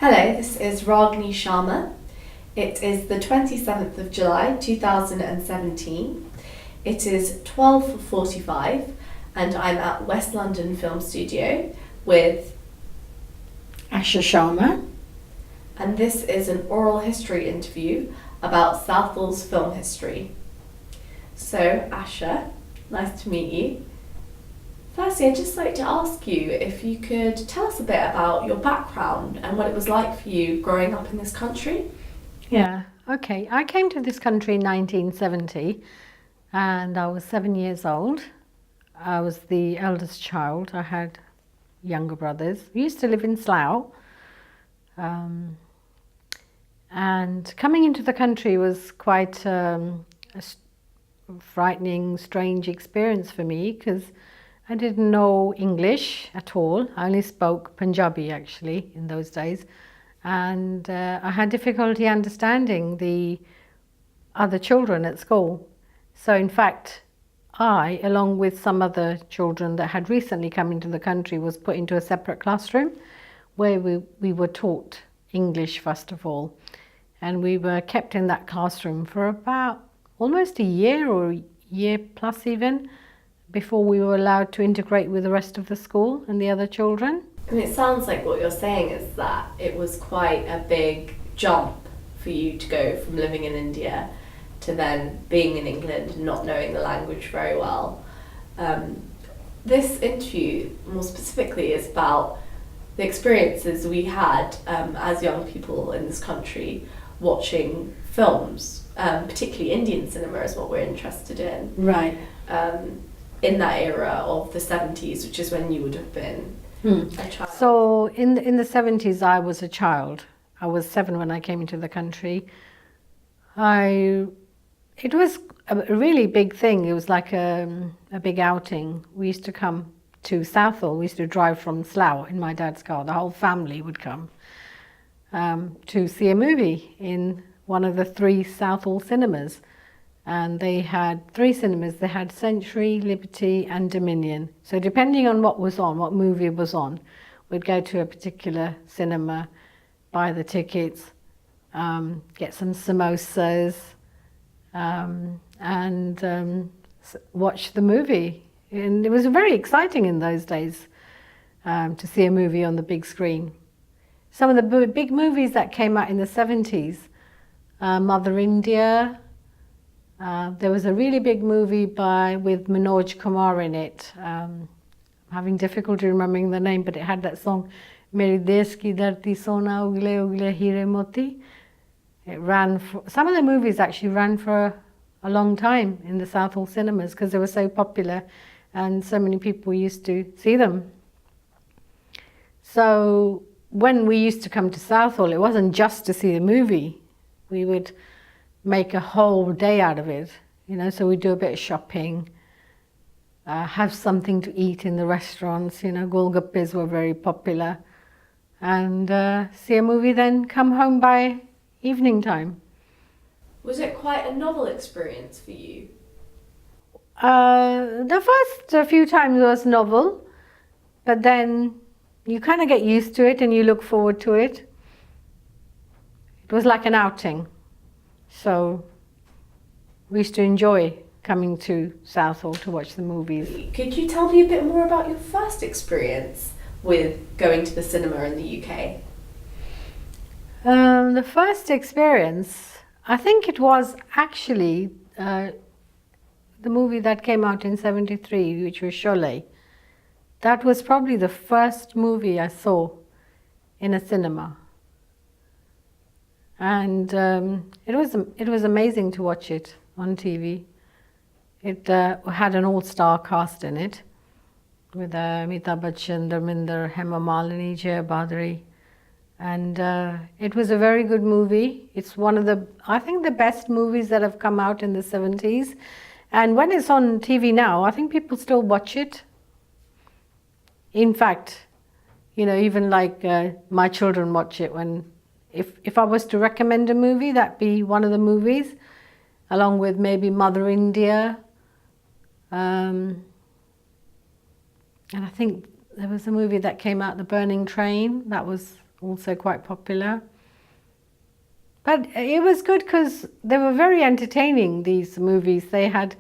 Hello, this is Ragini Sharma. It is the 27th of July 2017. It is 12:45 and I'm at West London Film Studio with Asha Sharma. And this is an oral history interview about Southall's film history. So Asha, nice to meet you. Firstly, I'd just like to ask you if you could tell us a bit about your background and what it was like for you growing up in this country. Yeah, okay. I came to this country in 1970 and I was 7 years old. I was the eldest child. I had younger brothers. We used to live in Slough. And coming into the country was quite a frightening, strange experience for me because I didn't know English at all. I only spoke Panjabi actually in those days. And I had difficulty understanding the other children at school. So in fact, I, along with some other children that had recently come into the country, was put into a separate classroom where we were taught English first of all. And we were kept in that classroom for about almost a year or a year plus even, before we were allowed to integrate with the rest of the school and the other children. And it sounds like what you're saying is that it was quite a big jump for you to go from living in India to then being in England and not knowing the language very well. This interview, more specifically, is about the experiences we had as young people in this country watching films, particularly Indian cinema is what we're interested in. Right. In that era of the 70s, which is when you would have been a child. So in the 70s, I was a child. I was 7 when I came into the country. It was a really big thing. It was like a big outing. We used to come to Southall. We used to drive from Slough in my dad's car. The whole family would come to see a movie in one of the 3 Southall cinemas. And they had 3 cinemas. They had Century, Liberty and Dominion. So depending on what was on, what movie was on, we'd go to a particular cinema, buy the tickets, get some samosas, and watch the movie. And it was very exciting in those days to see a movie on the big screen. Some of the big movies that came out in the 70s, Mother India. There was a really big movie with Manoj Kumar in it. I'm having difficulty remembering the name, but it had that song, Meri Desh Ki Dharti Sona Ugle Ugle Hire Moti. It ran for, some of the movies actually ran for a long time in the Southall cinemas because they were so popular and so many people used to see them. So when we used to come to Southall, it wasn't just to see the movie. We would make a whole day out of it, so we do a bit of shopping, have something to eat in the restaurants, golgappes were very popular, and see a movie, then come home by evening time. Was it quite a novel experience for you? The first few times was novel, but then you kind of get used to it and you look forward to it. It was like an outing. So we used to enjoy coming to Southall to watch the movies. Could you tell me a bit more about your first experience with going to the cinema in the UK? The first experience, I think it was actually the movie that came out in 73, which was Sholay. That was probably the first movie I saw in a cinema. And it was amazing to watch it on TV. It had an all-star cast in it with Amitabh Bachchan, Dharminder, Hema Malini, Jaya Badri. And it was a very good movie. It's one of I think the best movies that have come out in the 70s. And when it's on TV now, I think people still watch it. In fact, even like my children watch it when if I was to recommend a movie, that'd be one of the movies, along with maybe Mother India. And I think there was a movie that came out, The Burning Train. That was also quite popular. But it was good because they were very entertaining, these movies. They had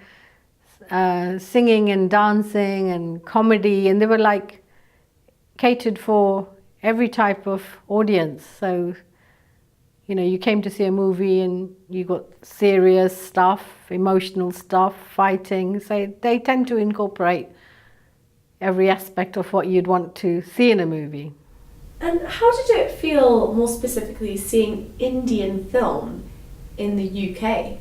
singing and dancing and comedy, and they were like catered for every type of audience. So, you know, you came to see a movie and you got serious stuff, emotional stuff, fighting. So they tend to incorporate every aspect of what you'd want to see in a movie. And how did it feel, more specifically, seeing Indian film in the UK?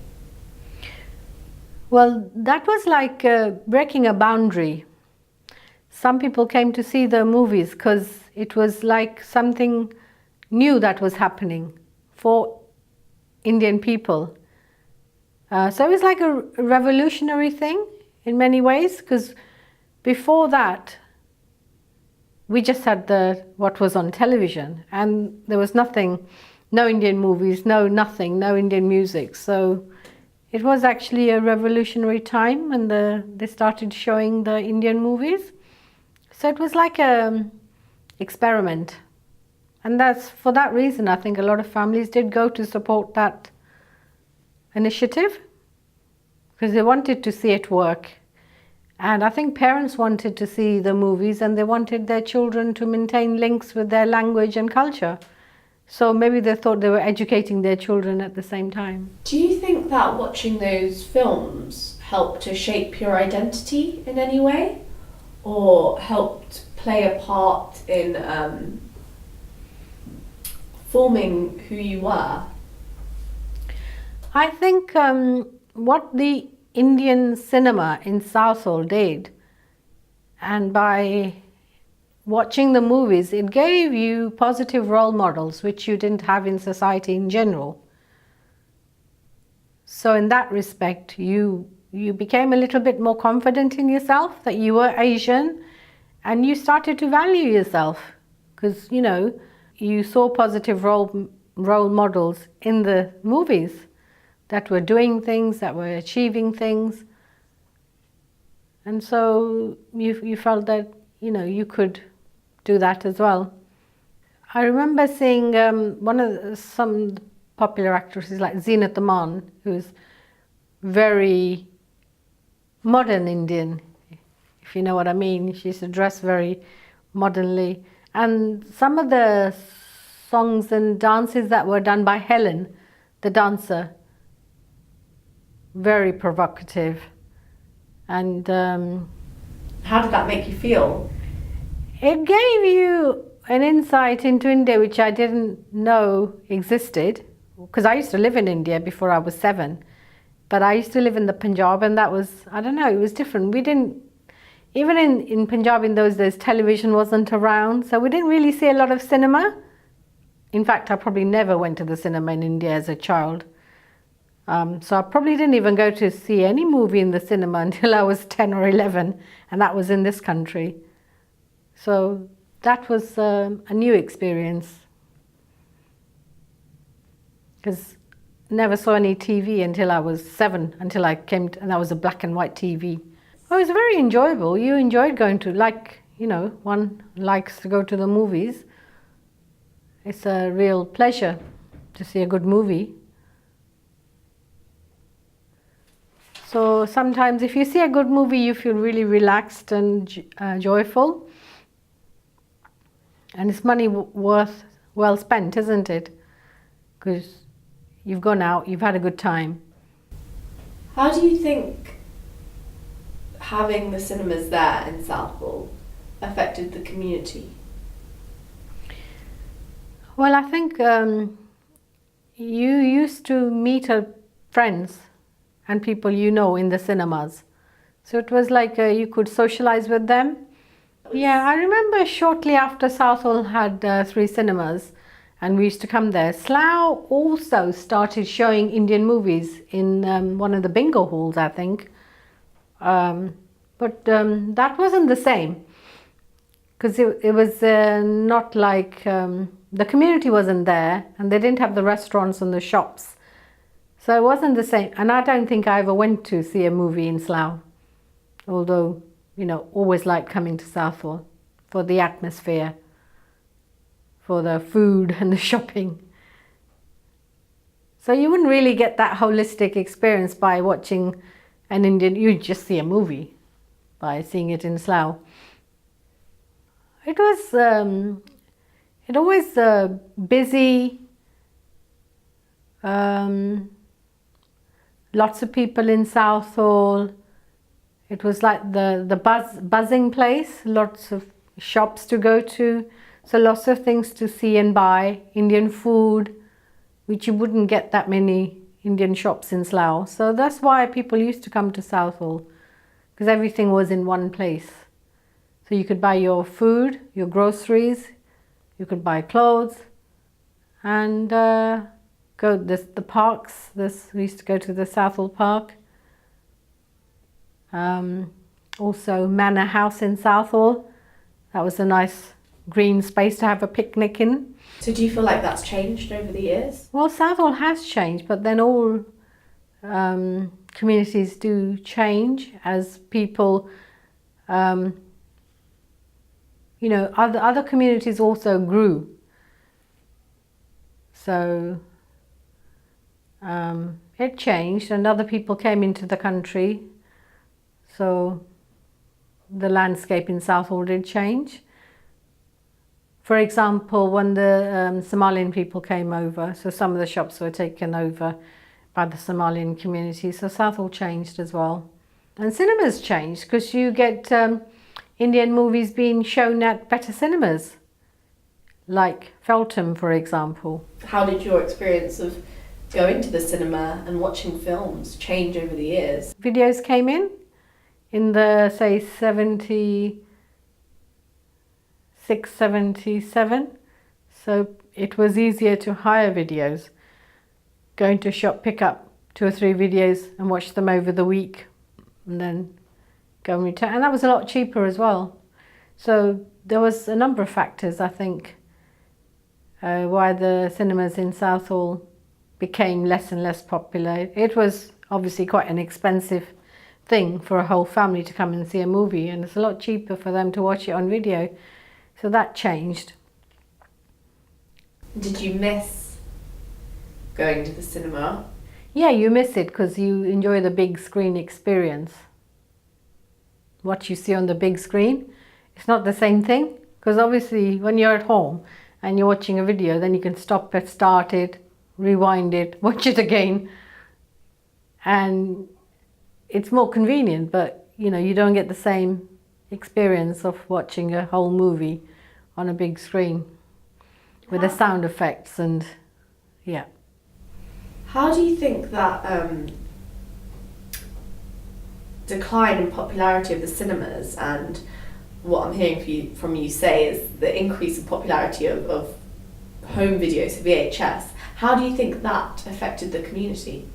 Well, that was like breaking a boundary. Some people came to see the movies because it was like something new that was happening for Indian people. So it was like a revolutionary thing in many ways, because before that, we just had what was on television, and there was nothing, no Indian movies, no nothing, no Indian music. So it was actually a revolutionary time when they started showing the Indian movies. So it was like an experiment. And that's for that reason, I think a lot of families did go to support that initiative, because they wanted to see it work. And I think parents wanted to see the movies, and they wanted their children to maintain links with their language and culture. So maybe they thought they were educating their children at the same time. Do you think that watching those films helped to shape your identity in any way? Or helped play a part in forming who you were? I think what the Indian cinema in Southall did, and by watching the movies, it gave you positive role models which you didn't have in society in general. So in that respect, you became a little bit more confident in yourself that you were Asian, and you started to value yourself because, you know, you saw positive role models in the movies that were doing things, that were achieving things. And so you felt that, you know, you could do that as well. I remember seeing some popular actresses like Zeenat Aman, who's very modern Indian, if you know what I mean. She used to dress very modernly. And some of the songs and dances that were done by Helen, the dancer, very provocative. And how did that make you feel? It gave you an insight into India which I didn't know existed, because I used to live in India before I was 7. But I used to live in the Panjab, and that was, I don't know, it was different. We didn't, even in Punjab in those days, television wasn't around, so we didn't really see a lot of cinema. In fact, I probably never went to the cinema in India as a child. So I probably didn't even go to see any movie in the cinema until I was 10 or 11, and that was in this country. So that was a new experience, because never saw any TV until I was 7, until I came to, and that was a black and white TV. Oh, it was very enjoyable. You enjoyed going to, like, you know, one likes to go to the movies. It's a real pleasure to see a good movie. So sometimes if you see a good movie, you feel really relaxed and joyful. And it's money well spent, isn't it? Because you've gone out, you've had a good time. How do you think having the cinemas there in Southall affected the community? Well, I think you used to meet friends and people you know in the cinemas. So it was like you could socialize with them. Yeah, I remember shortly after Southall had 3 cinemas, and we used to come there. Slough also started showing Indian movies in one of the bingo halls, I think. But that wasn't the same, because it was not like, the community wasn't there, and they didn't have the restaurants and the shops. So it wasn't the same. And I don't think I ever went to see a movie in Slough, although, you know, always liked coming to Southall for the atmosphere. for the food and the shopping. So you wouldn't really get that holistic experience by watching an Indian, you just see a movie by seeing it in Slough. It was, it always busy, lots of people in Southall. It was like the buzzing place, lots of shops to go to, so lots of things to see and buy, Indian food, which you wouldn't get that many Indian shops in Slough. So that's why people used to come to Southall, because everything was in one place. So you could buy your food, your groceries, you could buy clothes, and go the parks. We used to go to the Southall Park. Also Manor House in Southall. That was a nice green space to have a picnic in. So do you feel like that's changed over the years? Well, Southall has changed, but then all communities do change as people, you know, other communities also grew. So it changed and other people came into the country. So the landscape in Southall did change. For example, when the Somalian people came over, so some of the shops were taken over by the Somalian community, so Southall changed as well. And cinemas changed because you get Indian movies being shown at better cinemas, like Feltham, for example. How did your experience of going to the cinema and watching films change over the years? Videos came in the, say, 77, so it was easier to hire videos. Going to a shop, pick up 2 or 3 videos and watch them over the week and then go and return. And that was a lot cheaper as well. So there was a number of factors, I think, why the cinemas in Southall became less and less popular. It was obviously quite an expensive thing for a whole family to come and see a movie, and it's a lot cheaper for them to watch it on video. So that changed. Did you miss going to the cinema? Yeah, you miss it because you enjoy the big screen experience. What you see on the big screen, it's not the same thing, because obviously when you're at home and you're watching a video, then you can stop it, start it, rewind it, watch it again, and it's more convenient, but you know, you don't get the same experience of watching a whole movie on a big screen with the sound effects and yeah. How do you think that decline in popularity of the cinemas, and what I'm hearing from you say is the increase in popularity of home videos, VHS, how do you think that affected the community?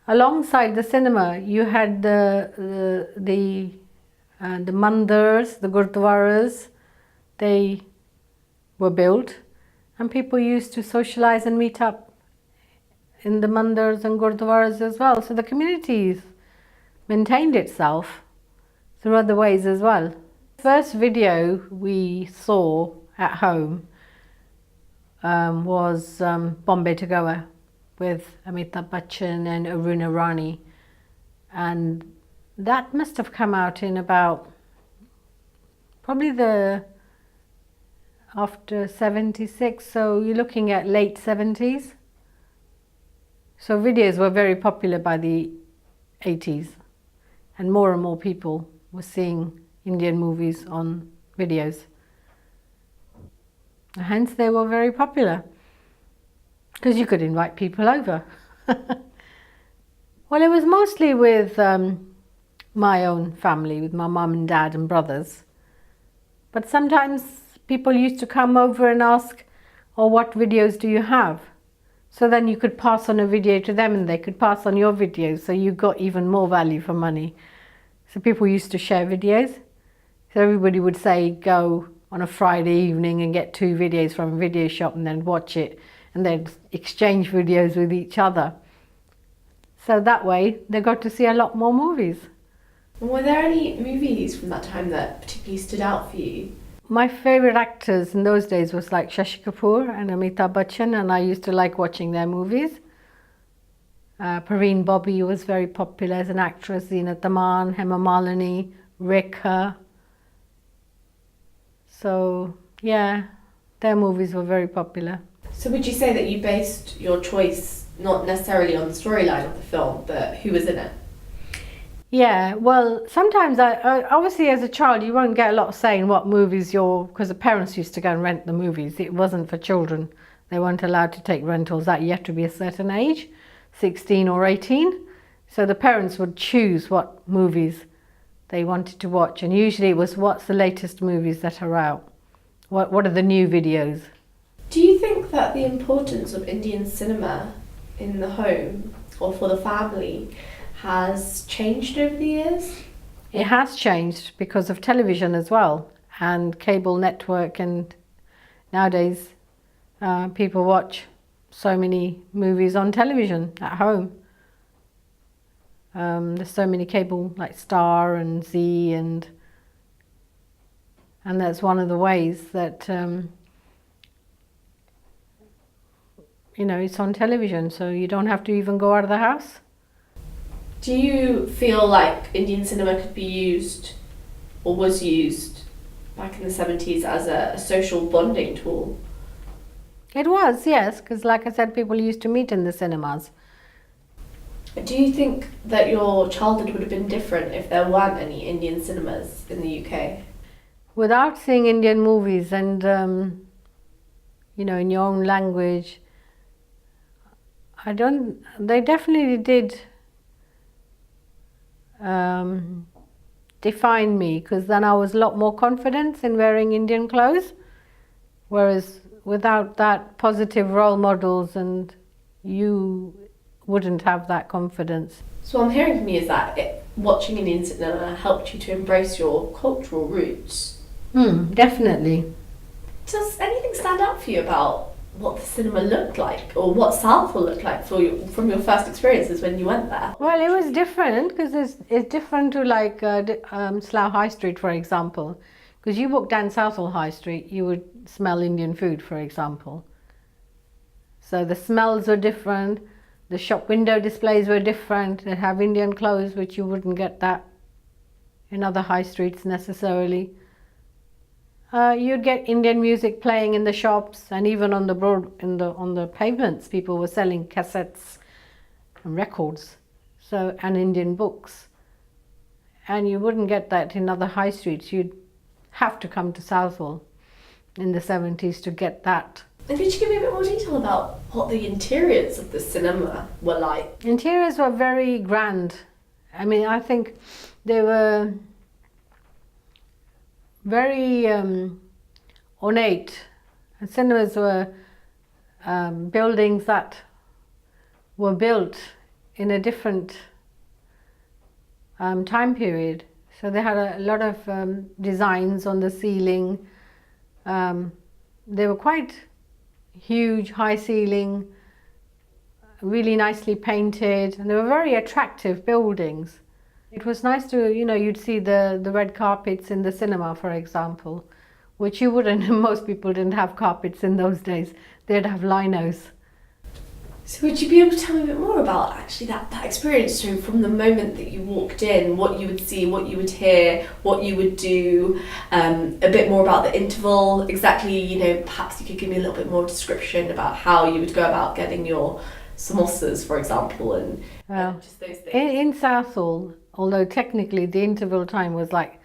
Alongside the cinema, you had the mandars, the gurdwaras. They were built, and people used to socialize and meet up in the mandars and gurdwaras as well. So the communities maintained itself through other ways as well. The first video we saw at home was Bombay to Goa with Amitabh Bachchan and Aruna Rani, and that must have come out in about probably after 76, so you're looking at late 70s. So videos were very popular by the 80s, and more people were seeing Indian movies on videos. Hence they were very popular, because you could invite people over. Well, it was mostly with my own family, with my mum and dad and brothers. But sometimes people used to come over and ask, oh, what videos do you have? So then you could pass on a video to them and they could pass on your videos, so you got even more value for money. So people used to share videos. So everybody would say, go on a Friday evening and get 2 videos from a video shop and then watch it, and they'd exchange videos with each other. So that way they got to see a lot more movies. Were there any movies from that time that particularly stood out for you? my favorite actors in those days was like Shashi Kapoor and Amitabh Bachchan, and I used to like watching their movies. Parveen Bobby was very popular as an actress, Zeenat Aman, Hema Malini, Rekha. So yeah, their movies were very popular. So would you say that you based your choice not necessarily on the storyline of the film, but who was in it? Yeah, well, sometimes obviously as a child you won't get a lot of say in what movies because the parents used to go and rent the movies. It wasn't for children. They weren't allowed to take rentals. That you have to be a certain age, 16 or 18. So the parents would choose what movies they wanted to watch, and usually it was what's the latest movies that are out. What are the new videos? Do you think that the importance of Indian cinema in the home or for the family has changed over the years? It has changed because of television as well, and cable network, and nowadays people watch so many movies on television at home. There's so many cable like Star and Z, and that's one of the ways that it's on television, so you don't have to even go out of the house. Do you feel like Indian cinema could be used, or was used, back in the 70s as a social bonding tool? It was, yes, because like I said, people used to meet in the cinemas. Do you think that your childhood would have been different if there weren't any Indian cinemas in the UK? Without seeing Indian movies and, in your own language, they definitely did define me, because then I was a lot more confident in wearing Indian clothes, whereas without that positive role models, and you wouldn't have that confidence. So what I'm hearing from you is that watching Indian cinema helped you to embrace your cultural roots. Definitely. Does anything stand out for you about what the cinema looked like, or what Southall looked like from your first experiences when you went there? Well, it was different because it's different to like Slough High Street, for example. Because you walk down Southall High Street, you would smell Indian food, for example. So the smells were different. The shop window displays were different. They have Indian clothes, which you wouldn't get that in other high streets necessarily. You'd get Indian music playing in the shops, and even on the pavements, people were selling cassettes and records, and Indian books. And you wouldn't get that in other high streets. You'd have to come to Southall in the 70s to get that. And could you give me a bit more detail about what the interiors of the cinema were like? Interiors were very grand. I mean, I think they were very ornate. And cinemas were buildings that were built in a different time period. So they had a lot of designs on the ceiling. They were quite huge, high ceiling, really nicely painted, and they were very attractive buildings. It was nice to, you'd see the red carpets in the cinema, for example, which you wouldn't. Most people didn't have carpets in those days. They'd have linos. So would you be able to tell me a bit more about actually that experience, so from the moment that you walked in, what you would see, what you would hear, what you would do, a bit more about the interval, exactly, perhaps you could give me a little bit more description about how you would go about getting your samosas, for example, and just those things. In Southall, although technically the interval time was like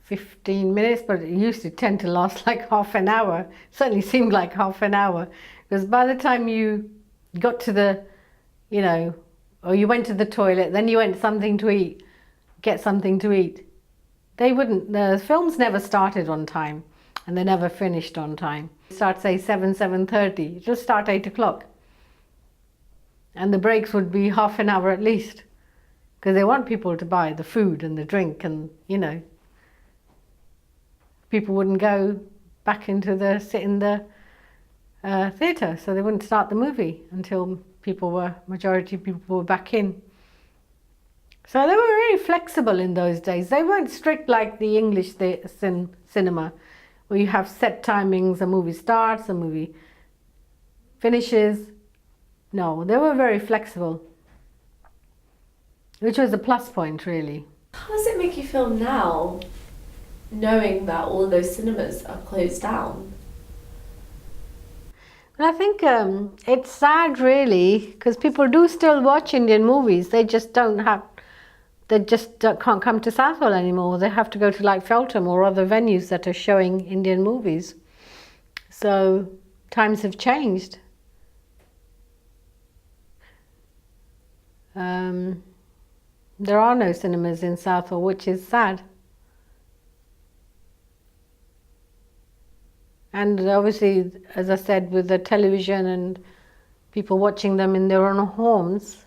15 minutes, but it used to tend to last like half an hour. It certainly seemed like half an hour, because by the time you got to the, or you went to the toilet, then you went get something to eat. The films never started on time, and they never finished on time. Start say 7:30, just start 8 o'clock. And the breaks would be half an hour at least, because they want people to buy the food and the drink, and people wouldn't go back into sit in the theatre, so they wouldn't start the movie until majority people were back in. So they were very flexible in those days. They weren't strict like the English cinema, or you have set timings, a movie starts, a movie finishes. No, they were very flexible, which was a plus point, really. How does it make you feel now, knowing that all those cinemas are closed down? And I think it's sad, really, because people do still watch Indian movies. They just can't come to Southall anymore. They have to go to like Feltham or other venues that are showing Indian movies. So times have changed. There are no cinemas in Southall, which is sad. And obviously, as I said, with the television and people watching them in their own homes,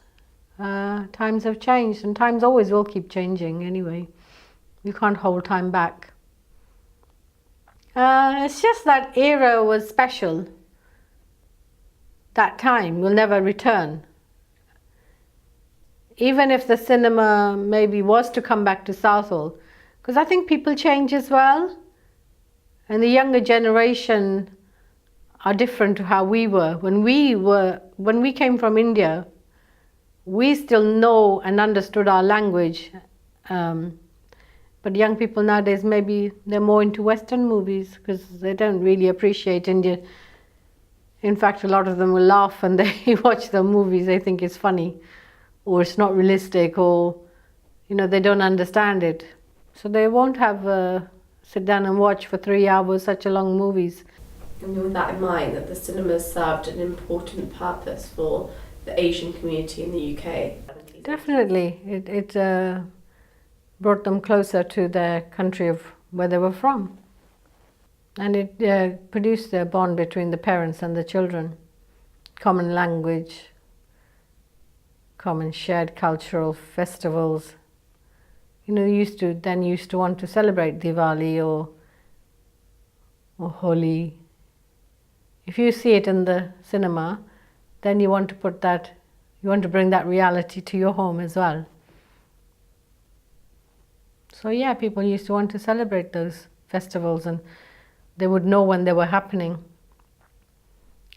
times have changed, and times always will keep changing anyway. You can't hold time back. It's just that era was special. That time will never return. Even if the cinema maybe was to come back to Southall, because I think people change as well, and the younger generation are different to how we were. When we came from India, we still know and understood our language, but young people nowadays, maybe they're more into Western movies because they don't really appreciate India. In fact, a lot of them will laugh when they watch the movies. They think it's funny, or it's not realistic, or they don't understand it. So they won't have sit down and watch for 3 hours such a long movies. And with that in mind, that the cinemas served an important purpose for the Asian community in the UK. Definitely, it brought them closer to their country of where they were from, and it produced a bond between the parents and the children, common language, common shared cultural festivals. Used to want to celebrate Diwali or Holi. If you see it in the cinema, then you want to bring that reality to your home as well. So yeah, people used to want to celebrate those festivals, and they would know when they were happening.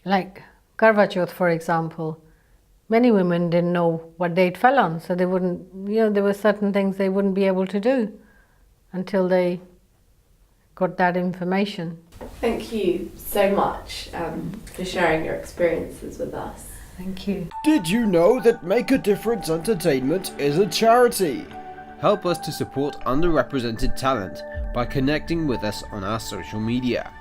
Like Karva Chauth, for example. Many women didn't know what day it fell on, so they wouldn't, there were certain things they wouldn't be able to do until they got that information. Thank you so much for sharing your experiences with us. Thank you. Did you know that Make a Difference Entertainment is a charity? Help us to support underrepresented talent by connecting with us on our social media.